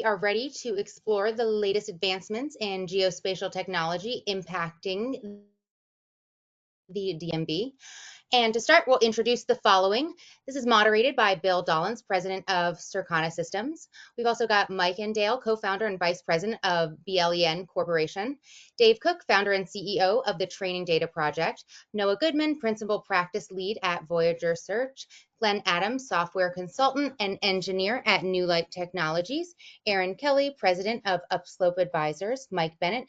are ready to explore the latest advancements in geospatial technology impacting the DMV. And to start, we'll introduce the following. This is moderated by Bill Dollins, president of Cercana Systems. We've also got Mike Endale, co-founder and vice president of BLEN Corporation. Dave Cook, founder and CEO of the Training Data Project. Noah Goodman, principal practice lead at Voyager Search. Glen Adams, software consultant and engineer at New Light Technologies. Aaron Kelley, president of UpSlope Advisors. Mike Bennett,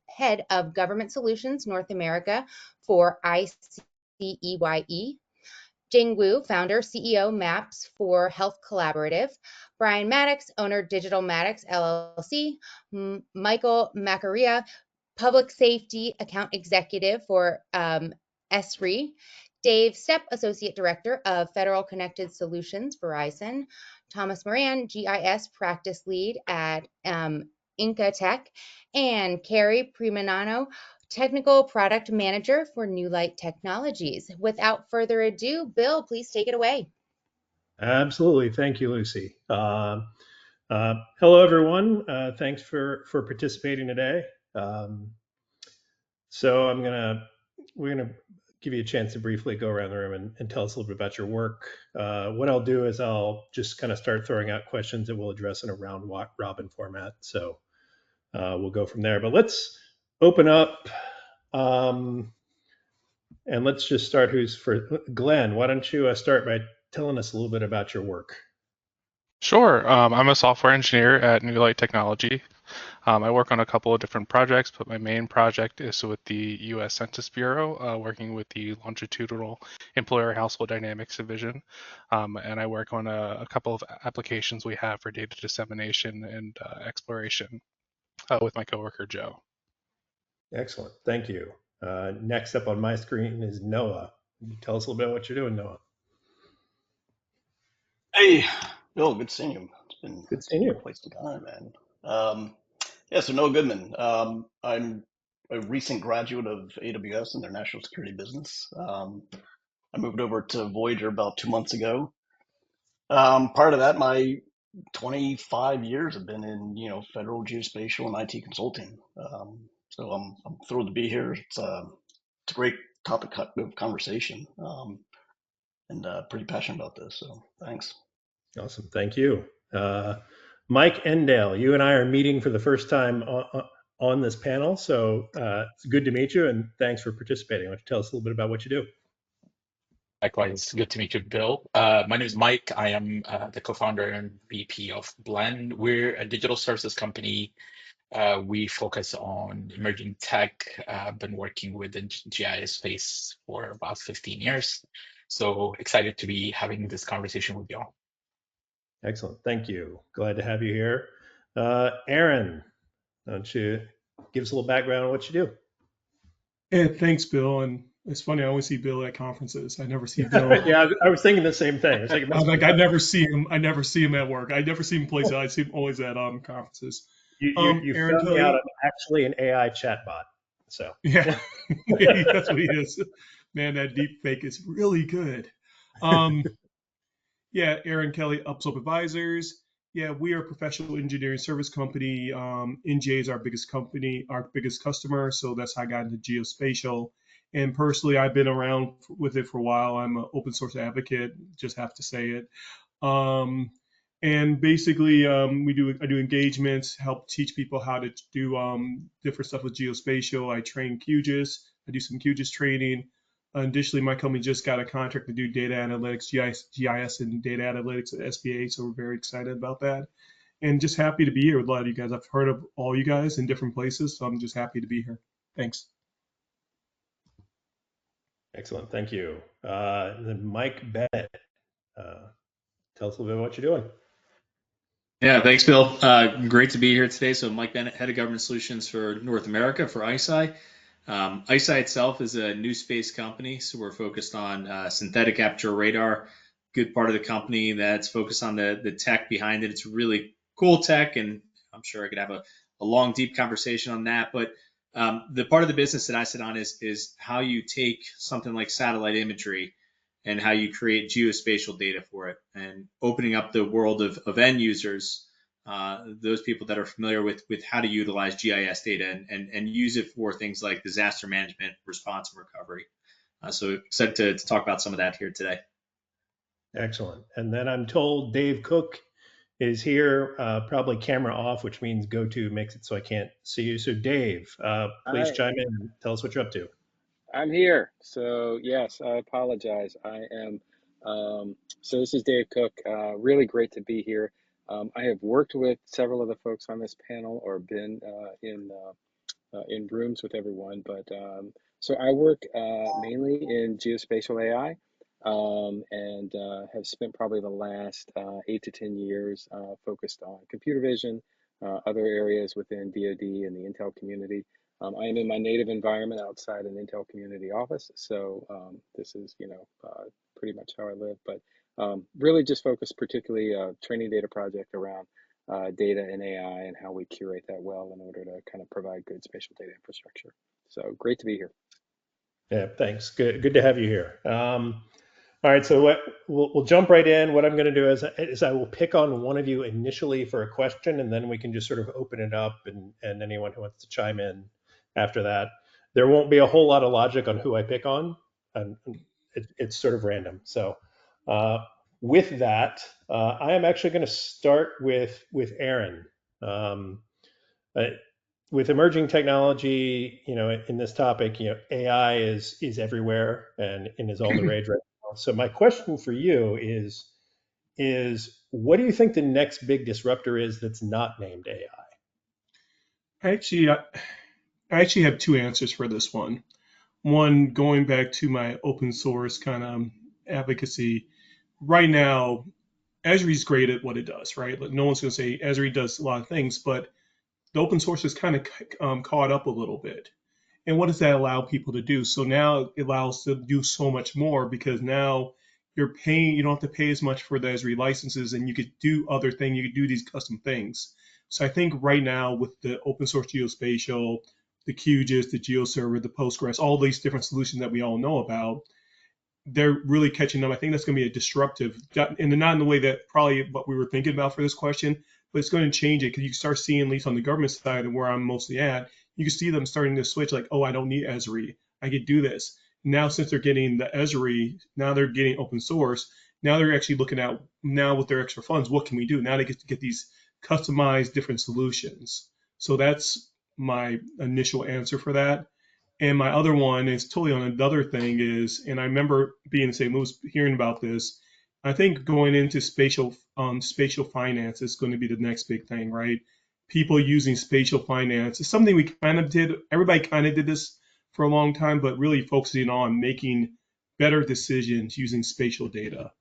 head of government solutions North America for ICEYE. Jing Wu, founder, CEO, Maps for Health Collaborative. Brian Maddox, owner, Digital Maddox LLC. Michael Macaria, public safety account executive for ESRI. Dave Stepp, associate director of Federal Connected Solutions, Verizon. Thomas Moran, GIS practice lead at Inca Tech. And Carrie Primanano, technical product manager for New Light Technologies. Without further ado, Bill, please take it away. Absolutely. Thank you, Lucy. Hello, everyone. Thanks for participating today. So we're gonna give you a chance to briefly go around the room and tell us a little bit about your work. What I'll do is I'll just kind of start throwing out questions that we'll address in a round robin format. So we'll go from there. But let's open up and let's just start. Who's for Glenn? Why don't you start by telling us a little bit about your work? Sure. I'm a software engineer at New Light Technology. I work on a couple of different projects, but my main project is with the U.S. Census Bureau, working with the longitudinal employer household dynamics division. And I work on a couple of applications we have for data dissemination and exploration with my coworker, Joe. Excellent. Thank you. Next up on my screen is Noah. Can you tell us a little bit what you're doing, Noah? Hey, Bill, good seeing you. It's been Good seeing you. quite some time, man. Yeah, so Noah Goodman. I'm a recent graduate of AWS in their national security business. I moved over to Voyager about 2 months ago. Part of that, my 25 years have been in, federal geospatial and IT consulting. So I'm thrilled to be here. It's a great topic of conversation, and pretty passionate about this. So thanks. Awesome. Thank you. Mike Endale, you and I are meeting for the first time on this panel. So it's good to meet you and thanks for participating. Why don't you tell us a little bit about what you do? Likewise, good to meet you, Bill. My name is Mike. I am the co-founder and VP of BLEN. We're a digital services company. We focus on emerging tech. Been working with the GIS space for about 15 years. So excited to be having this conversation with y'all. Excellent. Thank you. Glad to have you here. Aaron, why don't you give us a little background on what you do? Yeah, thanks, Bill. And it's funny, I always see Bill at conferences. I never see Bill. Yeah, I was thinking the same thing. I never see him. I never see him at work. I never see him places. I see him always at conferences. You found me out. I'm actually an AI chatbot. So yeah, that's what he is. Man, that deep fake is really good. Yeah, Aaron Kelley, UpSlope Advisors. Yeah, we are a professional engineering service company. NGA is our biggest company, our biggest customer. So that's how I got into geospatial. And personally, I've been around with it for a while. I'm an open source advocate, just have to say it. And basically, I do engagements, help teach people how to do different stuff with geospatial. I train QGIS. I do some QGIS training. Additionally, my company just got a contract to do data analytics, GIS and data analytics at SBA, so we're very excited about that. And just happy to be here with a lot of you guys. I've heard of all you guys in different places, so I'm just happy to be here. Thanks. Excellent. Thank you. Then Mike Bennett, tell us a little bit about what you're doing. Yeah, thanks, Bill. Great to be here today. So Mike Bennett, Head of Government Solutions for North America for ICEYE. ICEYE itself is a new space company, so we're focused on synthetic aperture radar. Good part of the company that's focused on the tech behind it. It's really cool tech, and I'm sure I could have a long, deep conversation on that. But the part of the business that I sit on is how you take something like satellite imagery and how you create geospatial data for it, and opening up the world of end users those people that are familiar with how to utilize GIS data and use it for things like disaster management, response, and recovery. So excited to talk about some of that here today. Excellent. And then I'm told Dave Cook is here, probably camera off, which means GoTo makes it so I can't see you. So Dave, please Hi, chime in and tell us what you're up to. I'm here. So yes, I apologize. I am. So this is Dave Cook. Really great to be here. I have worked with several of the folks on this panel, or been in rooms with everyone. But so I work mainly in geospatial AI, and have spent probably the last 8 to 10 years focused on computer vision, other areas within DoD and the Intel community. I am in my native environment outside an Intel community office, so this is, pretty much how I live. But really just focused particularly training data project around data and AI and how we curate that well in order to kind of provide good spatial data infrastructure. So great to be here. Yeah, thanks. Good to have you here. All right, so we'll jump right in. What I'm going to do is I will pick on one of you initially for a question, and then we can just sort of open it up, and anyone who wants to chime in after that. There won't be a whole lot of logic on who I pick on, and it's sort of random. So with that, I am actually going to start with Aaron. With emerging technology, in this topic, AI is everywhere and is all the rage right now. So my question for you is what do you think the next big disruptor is that's not named AI? I actually have two answers for this one. One, going back to my open source kind of advocacy, right now, Esri is great at what it does, right? Like, no one's going to say Esri does a lot of things, but the open source is kind of caught up a little bit. And what does that allow people to do? So now it allows to do so much more, because now you don't have to pay as much for the Esri licenses, and you could do other things. You could do these custom things. So I think right now with the open source geospatial, the QGIS, the GeoServer, the Postgres, all these different solutions that we all know about, they're really catching up. I think that's going to be a disruptive, and not in the way that probably what we were thinking about for this question, but it's going to change it, because you start seeing, at least on the government side and where I'm mostly at, you can see them starting to switch, like, oh, I don't need Esri, I could do this. Now, since they're getting the Esri, now they're getting open source. Now they're actually looking at, now with their extra funds, what can we do? Now they get to get these customized different solutions. So that's my initial answer for that. And my other one is totally on another thing is, and I remember being in St. Louis hearing about this. I think going into spatial finance is going to be the next big thing, right? People using spatial finance is something we kind of did. Everybody kind of did this for a long time, but really focusing on making better decisions using spatial data,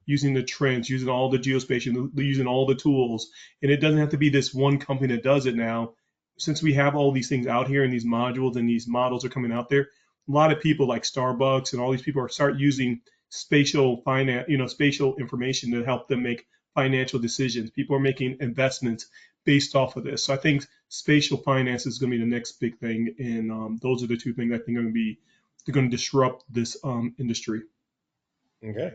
using the trends, using all the geospatial, using all the tools. And it doesn't have to be this one company that does it now. Since we have all these things out here and these modules and these models are coming out there, a lot of people like Starbucks and all these people are start using spatial finance, spatial information to help them make financial decisions. People are making investments based off of this. So I think spatial finance is going to be the next big thing. And those are the two things I think are they're going to disrupt this industry. Okay.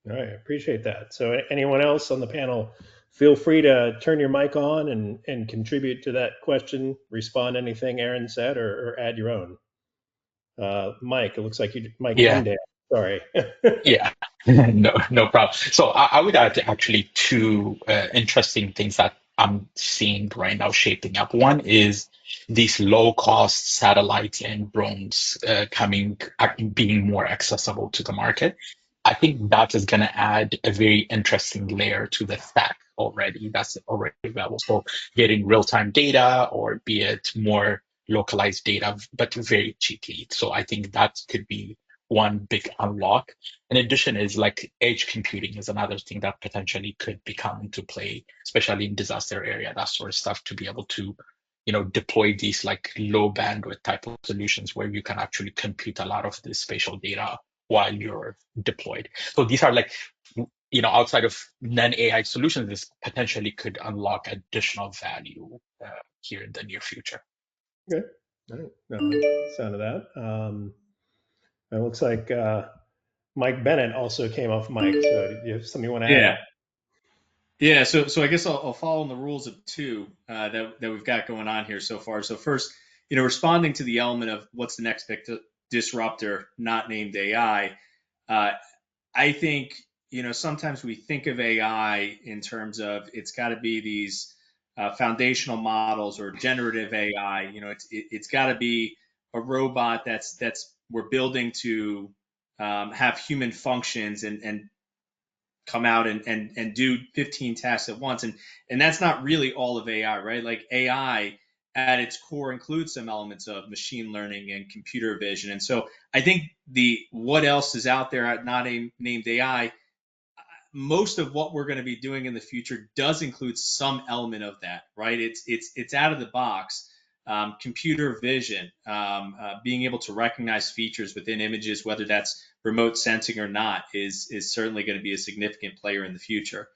All right. I appreciate that. So anyone else on the panel, feel free to turn your mic on and contribute to that question, respond to anything Aaron said, or add your own. Mike, it looks like Mike Yeah. Endale. Sorry. Yeah, no problem. So I would add actually two interesting things that I'm seeing right now shaping up. One is these low-cost satellites and drones being more accessible to the market. I think that is going to add a very interesting layer to the stack already. That's already available. So getting real-time data, or be it more localized data, but very cheaply. So I think that could be one big unlock. In addition, is like edge computing is another thing that potentially could become into play, especially in disaster area, that sort of stuff, to be able to, deploy these like low bandwidth type of solutions where you can actually compute a lot of this spatial data while you're deployed. So these are like, outside of non-AI solutions, this potentially could unlock additional value here in the near future. Okay. All right. No, sound of that. It looks like Mike Bennett also came off mic. So do you have something you want to add? Yeah. Yeah, so I guess I'll follow in the rules of two that we've got going on here so far. So first, responding to the element of what's the next big disruptor, not named AI. I think sometimes we think of AI in terms of it's got to be these foundational models or generative AI. It's got to be a robot that's we're building to have human functions and come out and do 15 tasks at once. And that's not really all of AI, right? Like AI at its core includes some elements of machine learning and computer vision. And so I think the what else is out there at not named AI, most of what we're going to be doing in the future does include some element of that, right? It's out of the box. Computer vision, being able to recognize features within images, whether that's remote sensing or not, is certainly going to be a significant player in the future.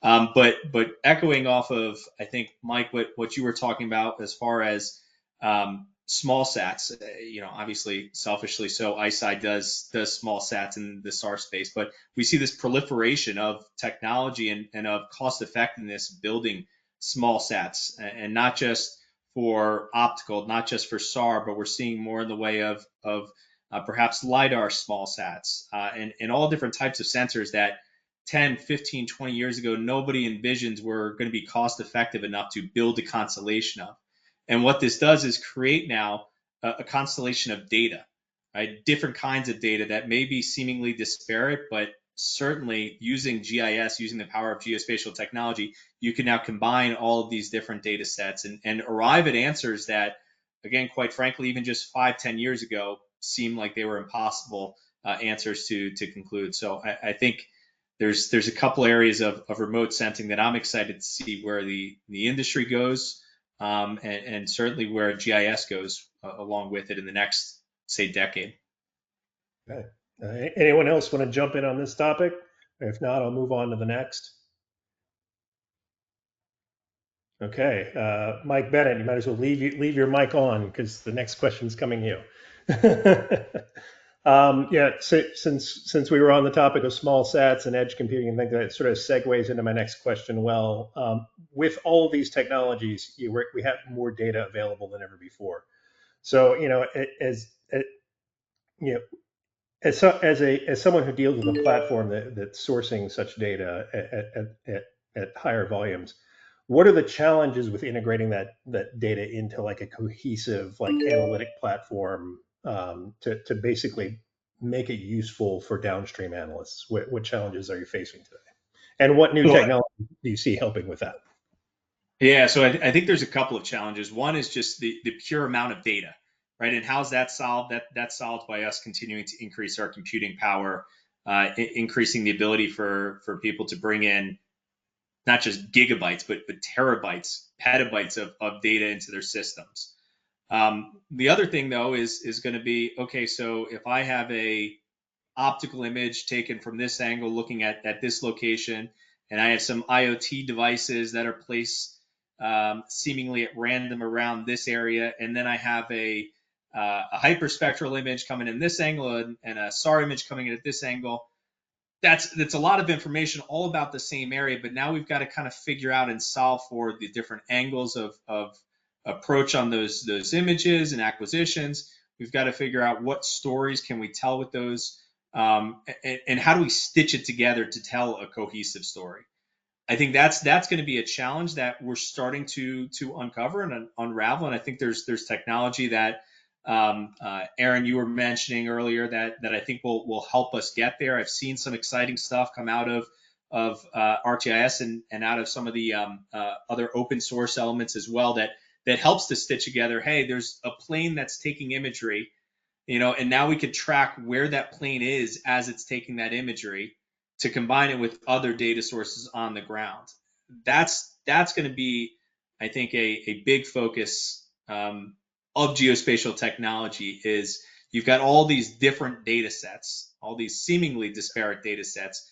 But echoing off of, I think, Mike, what you were talking about as far as small sats, obviously selfishly so, ICEYE does small sats in the SAR space, but we see this proliferation of technology and of cost effectiveness building small sats, and not just for optical, not just for SAR, but we're seeing more in the way of perhaps LiDAR small sats, and all different types of sensors that 10, 15, 20 years ago, nobody envisioned were going to be cost effective enough to build a constellation of. And what this does is create now a constellation of data, right? Different kinds of data that may be seemingly disparate, but certainly using GIS, using the power of geospatial technology, you can now combine all of these different data sets and arrive at answers that, again, quite frankly, even just 5-10 years ago, seemed like they were impossible answers to conclude. So I think there's a couple areas of remote sensing that I'm excited to see where the industry goes, and certainly where GIS goes along with it in the next, say, decade. Okay. Anyone else want to jump in on this topic? If not, I'll move on to the next. Okay, Mike Bennett, you might as well leave your mic on because the next question is coming to you. Yeah, so since we were on the topic of small sats and edge computing, I think that sort of segues into my next question. Well, with all of these technologies, we have more data available than ever before. So, as someone who deals with a platform that's sourcing such data at higher volumes, what are the challenges with integrating that data into like a cohesive analytic platform to basically make it useful for downstream analysts? What challenges are you facing today? And what new technology do you see helping with that? Yeah, so I think there's a couple of challenges. One is just the pure amount of data, right? And how's that solved? That's solved by us continuing to increase our computing power, increasing the ability for people to bring in not just gigabytes, but terabytes, petabytes of data into their systems. The other thing, though, is going to be, okay, so if I have a optical image taken from this angle looking at this location, and I have some IoT devices that are placed seemingly at random around this area, and then I have a hyperspectral image coming in this angle and a SAR image coming in at this angle. That's a lot of information all about the same area, but now we've got to kind of figure out and solve for the different angles of approach on those images and acquisitions. We've got to figure out what stories can we tell with those, and how do we stitch it together to tell a cohesive story. I think that's going to be a challenge that we're starting to uncover and unravel. And I think there's technology that Aaron, you were mentioning earlier that I think will help us get there. I've seen some exciting stuff come out of ArcGIS and out of some of the other open source elements as well that helps to stitch together. Hey, there's a plane that's taking imagery, and now we could track where that plane is as it's taking that imagery to combine it with other data sources on the ground. That's going to be, I think, a big focus of geospatial technology. Is you've got all these different data sets, all these seemingly disparate data sets,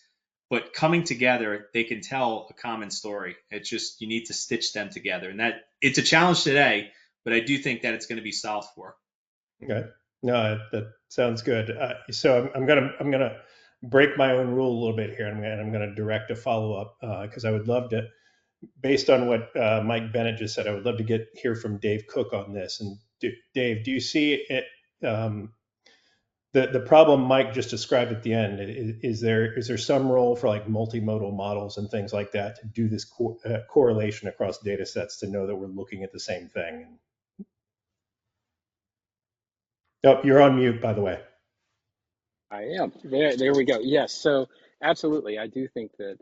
but coming together, they can tell a common story. It's just you need to stitch them together, and that it's a challenge today, but I do think that it's going to be solved for. Okay, no, that sounds good. So I'm gonna break my own rule a little bit here, and I'm going to direct a follow-up because I would love to, based on what Mike Bennett just said, I would love to hear from Dave Cook on this. And Dave, do you see it? The problem Mike just described at the end, is there some role for like multimodal models and things like that to do this correlation across data sets to know that we're looking at the same thing? Oh, you're on mute, by the way. I am. There we go. Yes. So absolutely, I do think that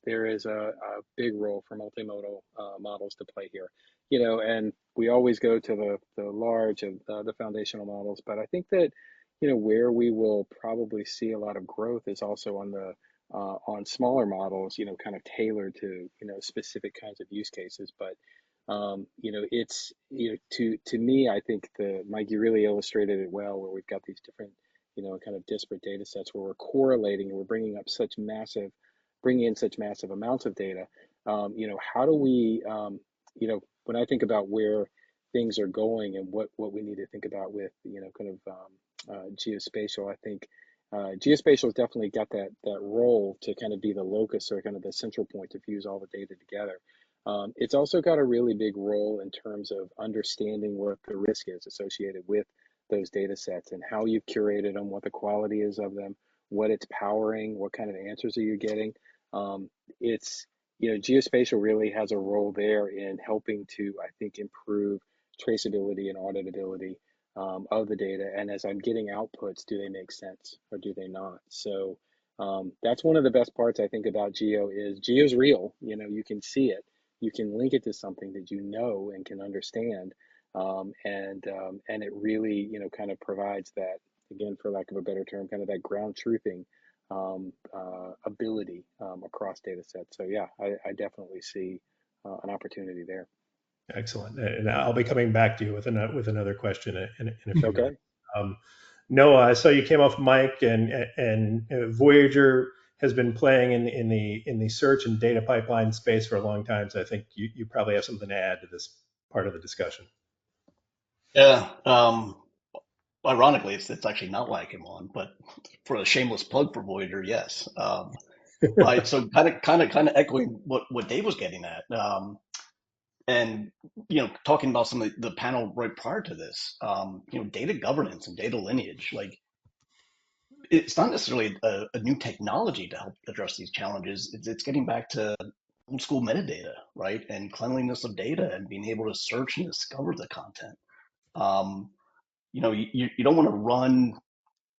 there is a big role for multimodal models to play here. And we always go to the large and the foundational models, but I think that where we will probably see a lot of growth is also on the on smaller models, kind of tailored to specific kinds of use cases. But it's to me, I think Mike, you really illustrated it well, where we've got these different kind of disparate data sets where we're correlating and we're bringing in such massive amounts of data. How do we, when I think about where things are going and what we need to think about with, kind of geospatial, I think geospatial has definitely got that role to kind of be the locus or kind of the central point to fuse all the data together. It's also got a really big role in terms of understanding what the risk is associated with those data sets and how you've curated them, what the quality is of them, what it's powering, what kind of answers are you getting. It's, geospatial really has a role there in helping to, I think, improve traceability and auditability of the data. And as I'm getting outputs, do they make sense or do they not? So that's one of the best parts I think about geo is geo's real. You can see it. You can link it to something that you know and can understand. And it really, kind of provides that, again, for lack of a better term, kind of that ground truthing ability across data sets. So yeah, I definitely see an opportunity there. Excellent. And I'll be coming back to you with another question in a few Okay. minutes. Noah, I saw you came off mic, and Voyager has been playing in the search and data pipeline space for a long time. So I think you probably have something to add to this part of the discussion. Yeah. Ironically, it's actually not why I came on, but for a shameless plug for Voyager, yes. So kind of echoing what Dave was getting at, and talking about some of the panel right prior to this, data governance and data lineage, like it's not necessarily a new technology to help address these challenges. It's getting back to old school metadata, right, and cleanliness of data and being able to search and discover the content. You don't want to run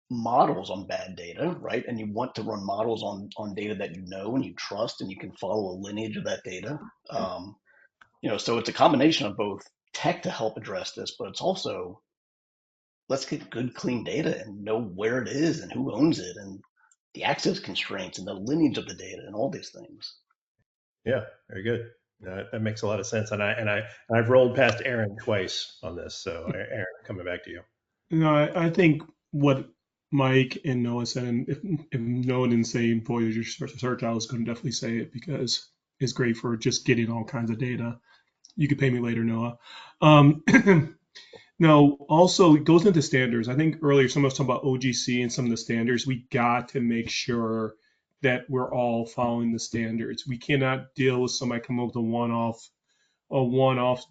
models on bad data, right? And you want to run models on data that you know and you trust and you can follow a lineage of that data. So it's a combination of both tech to help address this, but it's also let's get good, clean data and know where it is and who owns it and the access constraints and the lineage of the data and all these things. Yeah, very good. That makes a lot of sense. And I've rolled past Aaron twice on this. So Aaron, coming back to you. I think what Mike and Noah said, and if Noah didn't say Voyager search, I was going to definitely say it because it's great for just getting all kinds of data. You could pay me later, Noah. No, also it goes into standards. I think earlier someone was talking about OGC and some of the standards. We got to make sure that we're all following the standards. We cannot deal with somebody come up with a one-off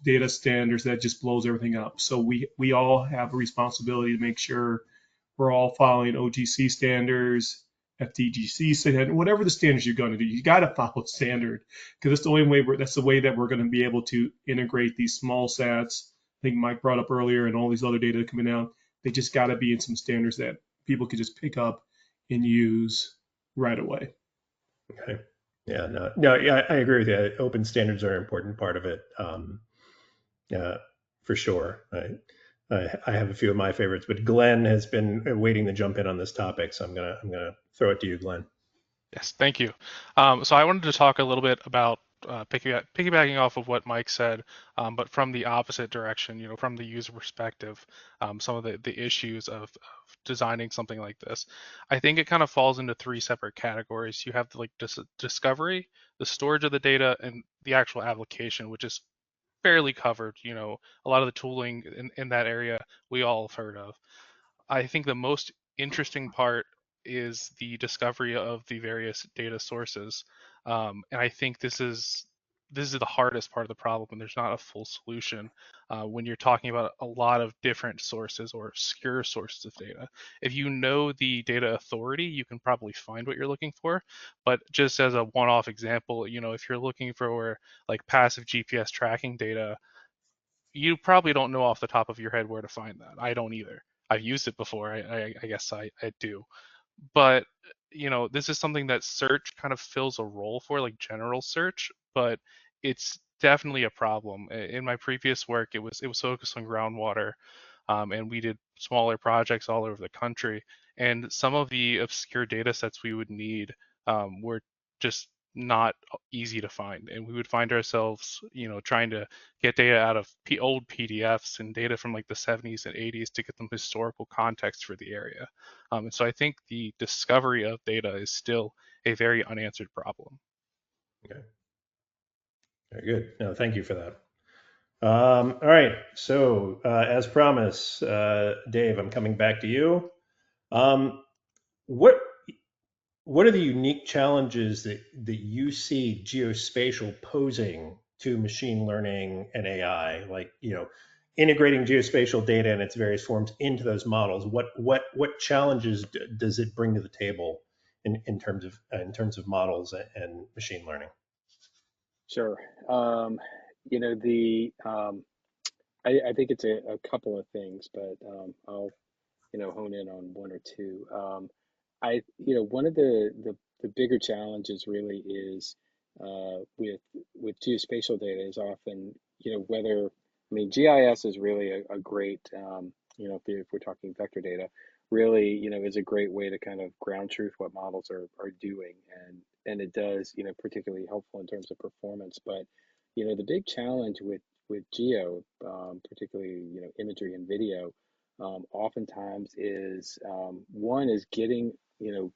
data standards that just blows everything up. So we all have a responsibility to make sure we're all following OGC standards, FTGC standard, whatever the standards you're going to do. You got to follow standard because that's the only way. That's the way that we're going to be able to integrate these small sats. I think Mike brought up earlier, and all these other data coming out. They just got to be in some standards that people could just pick up and use right away. Okay. Yeah, no, yeah, I agree with you. Open standards are an important part of it, for sure. I have a few of my favorites, but Glen has been waiting to jump in on this topic, so I'm gonna throw it to you, Glen. Yes, thank you. So I wanted to talk a little bit about piggybacking off of what Mike said, but from the opposite direction, from the user perspective, some of the issues of designing something like this. I think it kind of falls into three separate categories. You have the discovery, the storage of the data, and the actual application, which is fairly covered. A lot of the tooling in that area we all have heard of. I think the most interesting part is the discovery of the various data sources. And I think this is the hardest part of the problem, and there's not a full solution when you're talking about a lot of different sources or obscure sources of data. If you know the data authority, you can probably find what you're looking for. But just as a one-off example, you know, if you're looking for like passive GPS tracking data, you probably don't know off the top of your head where to find that. I don't either. I've used it before. I guess I do. But you know, this is something that search kind of fills a role for, like general search, but it's definitely a problem. In my previous work, it was focused on groundwater, and we did smaller projects all over the country. And some of the obscure data sets we would need were just not easy to find, and we would find ourselves, you know, trying to get data out of old PDFs and data from like the 70s and 80s to get them historical context for the area. And so I think the discovery of data is still a very unanswered problem. Okay. Very good. No, thank you for that. All right. So, as promised, Dave, I'm coming back to you. Um, what what are the unique challenges that you see geospatial posing to machine learning and AI? Like, you know, integrating geospatial data in its various forms into those models. What challenges does it bring to the table in terms of models and machine learning? Sure. You know, I think it's a couple of things, but I'll, you know, hone in on one or two. You know, one of the bigger challenges really is with geospatial data is often, you know, whether, I mean, GIS is really a great, you know, if we're talking vector data, really, you know, is a great way to kind of ground truth what models are doing, and it does, you know, particularly helpful in terms of performance. But, you know, the big challenge with geo, particularly, you know, imagery and video, oftentimes is one is getting, you know,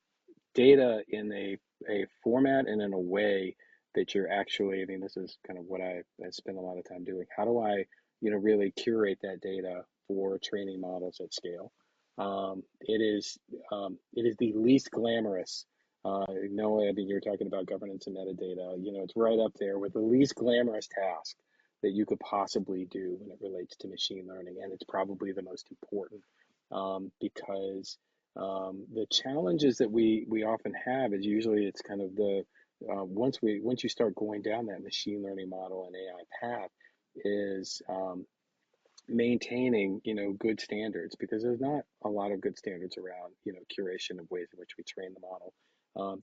data in a format and in a way that you're actually, I mean, this is kind of what I spend a lot of time doing. How do I, you know, really curate that data for training models at scale? It is the least glamorous. No, I mean, you're talking about governance and metadata. You know, it's right up there with the least glamorous task that you could possibly do when it relates to machine learning, and it's probably the most important because the challenges that we often have is usually it's kind of the once you start going down that machine learning model and AI path is maintaining, you know, good standards, because there's not a lot of good standards around, you know, curation of ways in which we train the model.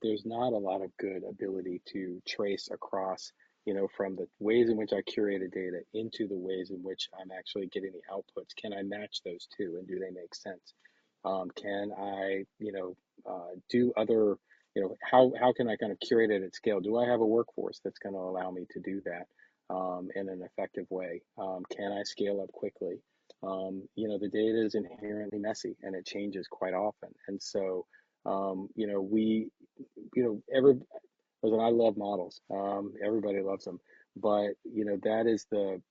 There's not a lot of good ability to trace across, you know, from the ways in which I curated data into the ways in which I'm actually getting the outputs. Can I match those two, and do they make sense? Can I, you know, do other, you know, how can I kind of curate it at scale? Do I have a workforce that's going to allow me to do that in an effective way? Can I scale up quickly? You know, the data is inherently messy and it changes quite often. And so, you know, you know, listen, I love models. Everybody loves them, but you know that is the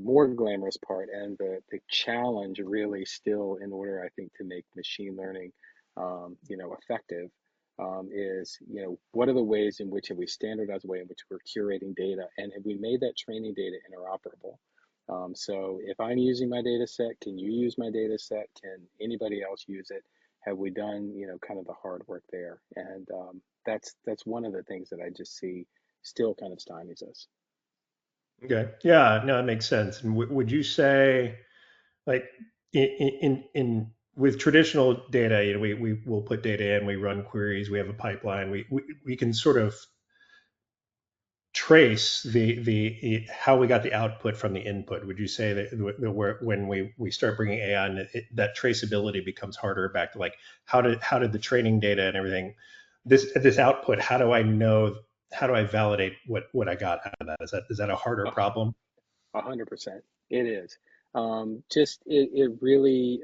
more glamorous part, and the challenge really still, in order, I think, to make machine learning, you know, effective, is, you know, what are the ways in which have we standardized the way in which we're curating data, and have we made that training data interoperable? So if I'm using my data set, can you use my data set? Can anybody else use it? Have we done, you know, kind of the hard work there? And that's one of the things that I just see still kind of stymies us. Okay. Yeah, no, it makes sense. And would you say, like, in with traditional data, you know, we will put data in, we run queries, we have a pipeline, we can sort of trace the how we got the output from the input. Would you say that when we start bringing AI in, that traceability becomes harder back to like how did the training data and everything, this output, how do I know, how do I validate what I got out of that? Is that a harder problem? 100%. It is. Just it really,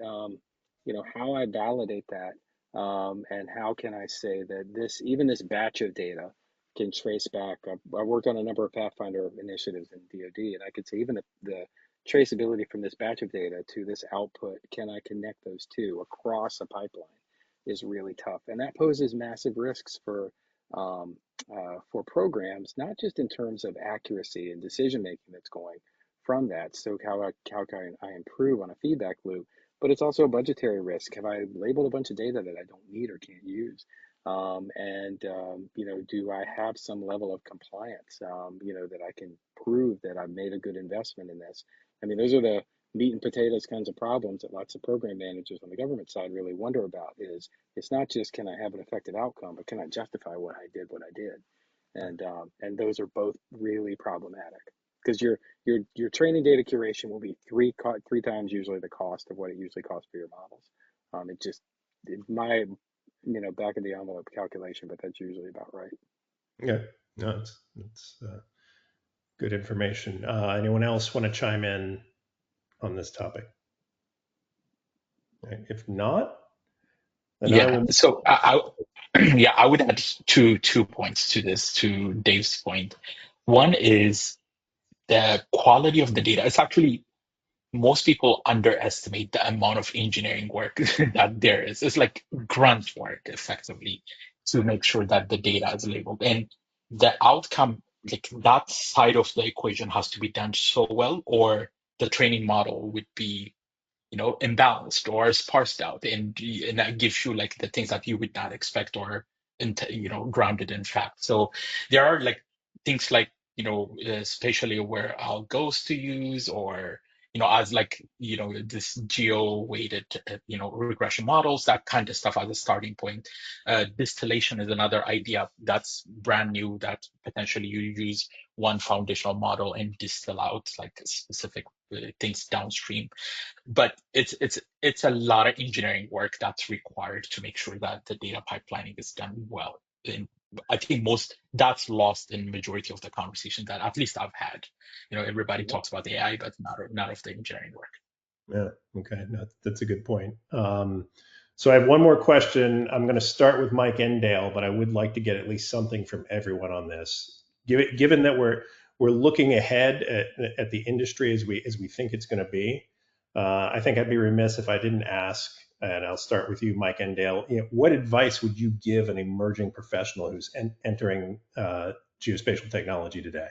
you know, how I validate that, and how can I say that even this batch of data can trace back. I worked on a number of Pathfinder initiatives in DoD, and I could say even the traceability from this batch of data to this output, can I connect those two across a pipeline? is really tough, and that poses massive risks for programs, not just in terms of accuracy and decision making that's going from that. So how can I improve on a feedback loop? But it's also a budgetary risk. Have I labeled a bunch of data that I don't need or can't use? Do I have some level of compliance, that I can prove that I've made a good investment in this? I mean, those are the meat and potatoes kinds of problems that lots of program managers on the government side really wonder about. Is it's not just can I have an effective outcome, but can I justify what I did? And those are both really problematic because your training data curation will be three times usually the cost of what it usually costs for your models. My back of the envelope calculation, but that's usually about right. Yeah, no, it's good information. Anyone else want to chime in on this topic? If not, then I Yeah. will. So yeah, I would add two points to this, to Dave's point. One is the quality of the data. It's actually, most people underestimate the amount of engineering work that there is. It's like grunt work, effectively, to make sure that the data is labeled. And the outcome, like that side of the equation has to be done so well, or the training model would be, imbalanced or sparsed out, and that gives you like the things that you would not expect, or grounded in fact. So there are like things like spatially aware algos to use, or as like this geo weighted regression models, that kind of stuff as a starting point. Distillation is another idea that's brand new, that potentially you use one foundational model and distill out like specific things downstream. But it's a lot of engineering work that's required to make sure that the data pipelining is done well. And I think that's lost in majority of the conversation that at least I've had. Everybody talks about the AI, but not of the engineering work. Yeah, okay, no, that's a good point. So I have one more question. I'm going to start with Mike Endale, but I would like to get at least something from everyone on this. Given that we're looking ahead at the industry as we think it's going to be, I think I'd be remiss if I didn't ask, and I'll start with you, Mike Endale. What advice would you give an emerging professional who's entering geospatial technology today?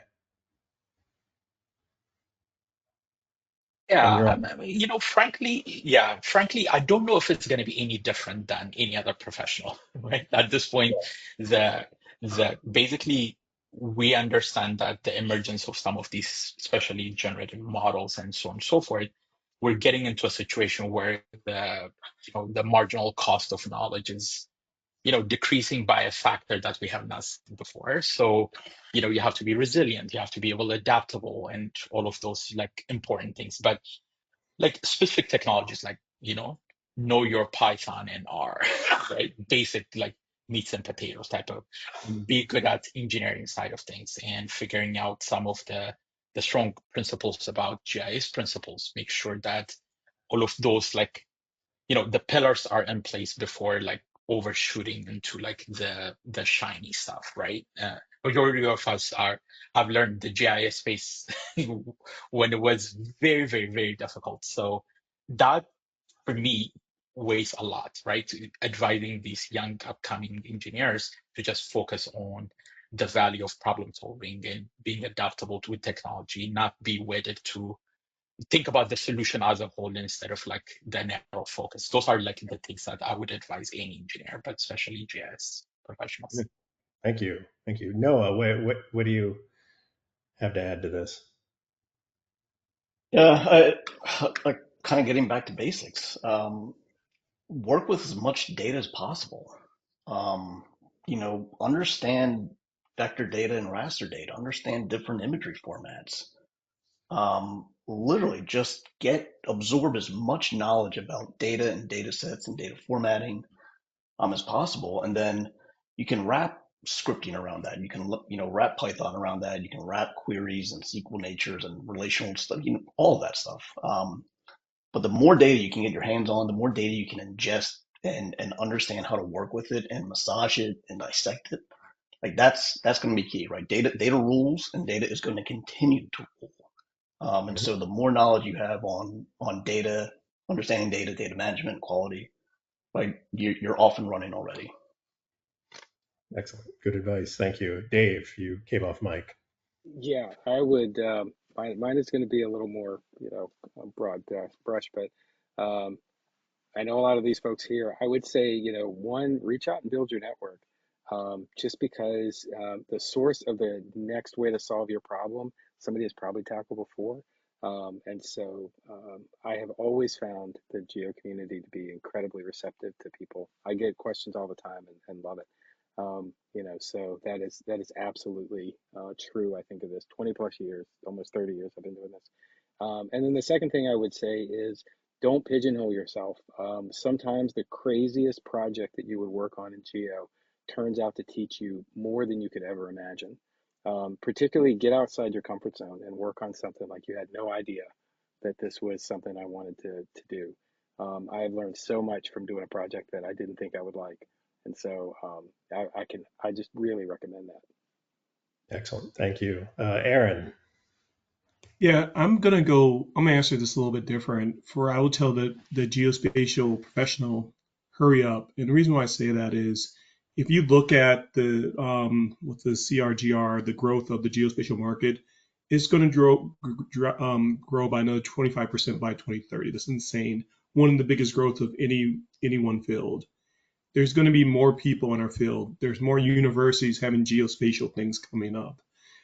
Yeah, frankly, I don't know if it's going to be any different than any other professional, right? At this point, the basically we understand that the emergence of some of these, especially generative models and so on and so forth, we're getting into a situation where the marginal cost of knowledge is decreasing by a factor that we have not seen before. So you have to be resilient, you have to be able to adaptable, and all of those like important things. But like specific technologies, like know your Python and R, right? Basic like meats and potatoes type of, be good at engineering side of things and figuring out some of the strong principles about GIS principles. Make sure that all of those like the pillars are in place before like overshooting into like the shiny stuff, right? Majority of us have learned the GIS space when it was very, very, very difficult. So that for me weighs a lot, right? Advising these young upcoming engineers to just focus on the value of problem solving and being adaptable to technology, not be wedded to think about the solution as a whole instead of like the narrow focus. Those are like the things that I would advise any engineer, but especially GIS professionals. Thank you. Noah, what do you have to add to this? Yeah, I kind of getting back to basics. Work with as much data as possible. Understand vector data and raster data, understand different imagery formats. Literally just absorb as much knowledge about data and data sets and data formatting as possible. And then you can wrap scripting around that. You can, wrap Python around that. You can wrap queries and SQL natures and relational stuff, all of that stuff. But the more data you can get your hands on, the more data you can ingest and understand how to work with it and massage it and dissect it. Like that's going to be key, right? Data rules, and data is going to continue to rule. And so the more knowledge you have on data, understanding data management, quality, like you're off and running already. Excellent. Good advice. Thank you. Dave, you came off mic. Yeah, I would. Mine is going to be a little more, broad brush, but I know a lot of these folks here. I would say, one, reach out and build your network. Just because the source of the next way to solve your problem, somebody has probably tackled before. And so I have always found the geo community to be incredibly receptive to people. I get questions all the time and love it. So that is absolutely true. I think of this 20 plus years, almost 30 years I've been doing this. And then the second thing I would say is don't pigeonhole yourself. Sometimes the craziest project that you would work on in geo turns out to teach you more than you could ever imagine. Particularly get outside your comfort zone and work on something like you had no idea that this was something I wanted to do. I have learned so much from doing a project that I didn't think I would like. And so I just really recommend that. Excellent. Thank you. Aaron. Yeah, I'm gonna answer this a little bit different. I will tell the geospatial professional, hurry up. And the reason why I say that is, if you look at the with the CRGR, the growth of the geospatial market, it's going to grow by another 25% by 2030. That's insane. One of the biggest growth of any one field. There's going to be more people in our field. There's more universities having geospatial things coming up.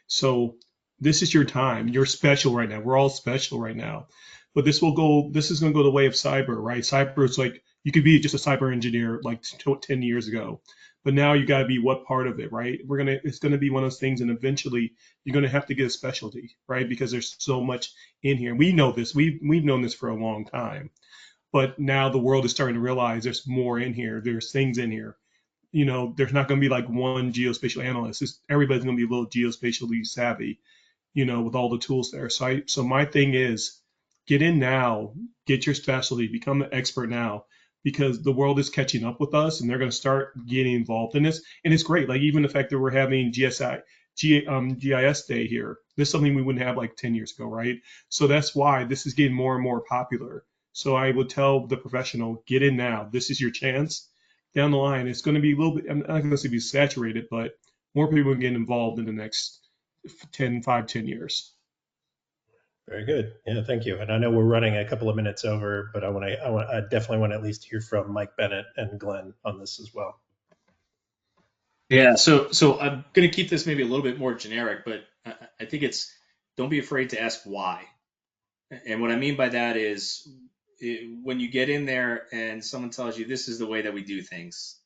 So this is your time. You're special right now. We're all special right now. But this is going to go the way of cyber, right? Cyber is like, you could be just a cyber engineer like 10 years ago. But now you got to be what part of it, right? It's going to be one of those things, and eventually you're going to have to get a specialty, right? Because there's so much in here. We know this. We've known this for a long time. But now the world is starting to realize there's more in here. There's things in here. There's not going to be like one geospatial analyst. Everybody's going to be a little geospatially savvy, with all the tools there. So my thing is, get in now, get your specialty, become an expert now, because the world is catching up with us, and they're going to start getting involved in this. And it's great. Like even the fact that we're having GIS Day here, this is something we wouldn't have like 10 years ago, right? So that's why this is getting more and more popular. So I would tell the professional, get in now. This is your chance. Down the line, it's going to be a little bit, I'm not going to say be saturated, but more people will get involved in the next 10 years. Very good. Yeah, thank you. And I know we're running a couple of minutes over, but I definitely want to at least hear from Mike Bennett and Glen on this as well. Yeah, so I'm going to keep this maybe a little bit more generic, but I think it's, don't be afraid to ask why. And what I mean by that is, when you get in there and someone tells you this is the way that we do things,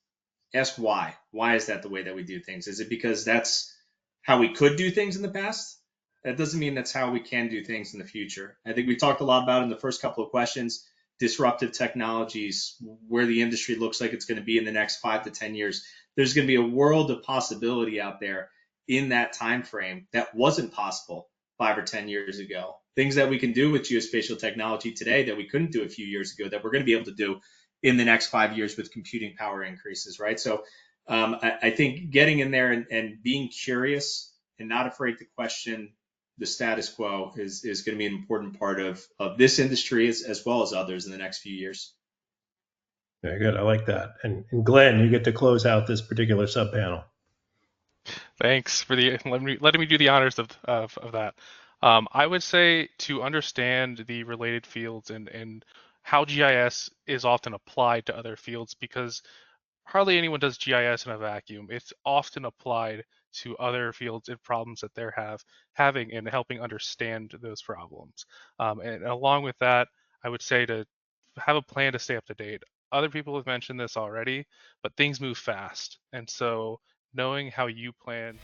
ask why. Why is that the way that we do things? Is it because that's how we could do things in the past? That doesn't mean that's how we can do things in the future. I think we talked a lot about in the first couple of questions, disruptive technologies, where the industry looks like it's going to be in the next 5 to 10 years. There's going to be a world of possibility out there in that time frame that wasn't possible 5 or 10 years ago. Things that we can do with geospatial technology today that we couldn't do a few years ago that we're going to be able to do in the next 5 years with computing power increases, right? So I think getting in there and being curious and not afraid to question the status quo is going to be an important part of this industry as well as others in the next few years. Very good. I like that. And Glen, you get to close out this particular subpanel. Thanks for letting me do the honors of that. I would say to understand the related fields and how GIS is often applied to other fields, because hardly anyone does GIS in a vacuum. It's often applied to other fields and problems that they're having and helping understand those problems. And along with that, I would say to have a plan to stay up to date. Other people have mentioned this already, but things move fast. And so knowing how you plan to